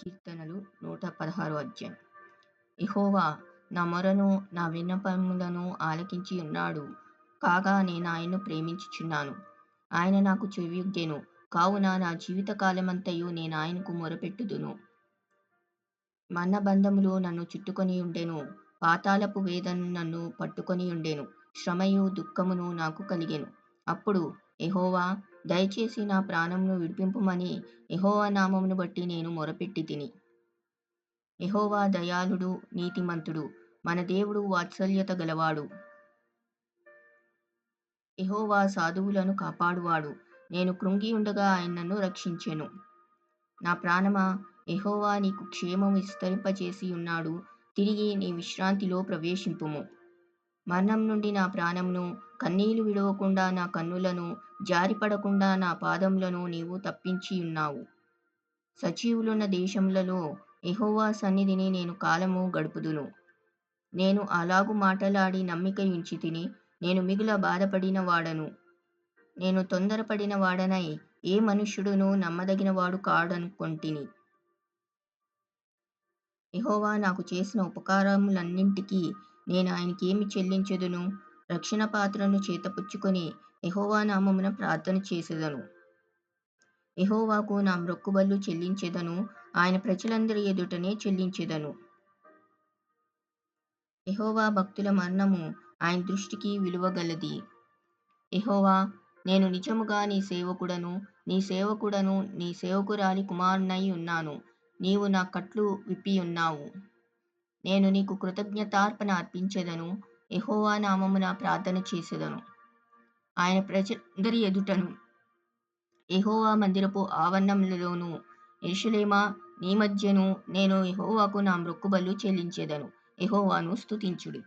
కీర్తనలు 116 అధ్యాయం. యెహోవా నా మొరను నా విన్నపములను ఆలకించి ఉన్నాడు. కాగా నేనాయన్ను ప్రేమించుచున్నాను. ఆయన నాకు చెవియొగ్గెను. కావున నా జీవిత కాలమంతయు నేనాయనకు మొరపెట్టుదును. మరణబంధములు నన్ను చుట్టుకొనియుండెను. పాతాళపు వేదన నన్ను పట్టుకొనియుండెను. శ్రమయు దుఃఖమును నాకు కలిగెను. అప్పుడు యెహోవా, దయచేసి నా ప్రాణమును విడిపింపుమని యెహోవా నామమును బట్టి నేను మొరపెట్టితిని. యెహోవా దయాళుడు, నీతిమంతుడు. మన దేవుడు వాత్సల్యత గలవాడు. యెహోవా సాధువులను కాపాడువాడు. నేను కృంగియుండగా ఆయన నన్ను రక్షించెను. నా ప్రాణమా, యెహోవా నీకు క్షేమము విస్తరింపచేసియున్నాడు. తిరిగి నీ విశ్రాంతిలో ప్రవేశింపుము. మరణం నుండి నా ప్రాణమును, కన్నీళ్లు విడవకుండా నా కన్నులను, జారిపడకుండా నా పాదములను నీవు తప్పించియున్నావు. సజీవులున్న దేశములలో యెహోవా సన్నిధిని నేను కాలము గడుపుదును. నేను అలాగు మాటలాడి నమ్మికయుంచితిని. నేను మిగుల బాధపడిన వాడను. నేను తొందరపడిన వాడనై ఏ మనుష్యుడును నమ్మదగినవాడు కాడనుకొంటిని. యెహోవా నాకు చేసిన ఉపకారములన్నింటికి నేనాయనకేమి చెల్లించెదను? రక్షణ పాత్రను చేతపుచ్చుకొని యెహోవా నామమున ప్రార్థన చేసెదను. యెహోవాకు నా మ్రొక్కుబళ్ళు చెల్లించెదను. ఆయన ప్రజలందరి ఎదుటనే చెల్లించెదను. యెహోవా భక్తుల మరణము ఆయన దృష్టికి విలువగలది. యెహోవా, నేను నిజముగా నీ సేవకుడను, నీ సేవకురాలి కుమారునై ఉన్నాను. నీవు నా కట్లు విప్పియున్నావు. నేను నీకు కృతజ్ఞతార్పణ అర్పించెదను. యెహోవా నామమున ప్రార్థన చేసెదను. ఆయన ప్రజలందరి ఎదుటను, యెహోవా మందిరపు ఆవరణములలోను, యెరూషలేమా, నీ మధ్యను నేను యెహోవాకు నా మ్రొక్కుబళ్ళు చెల్లించెదను. యెహోవాను స్తుతించుడి.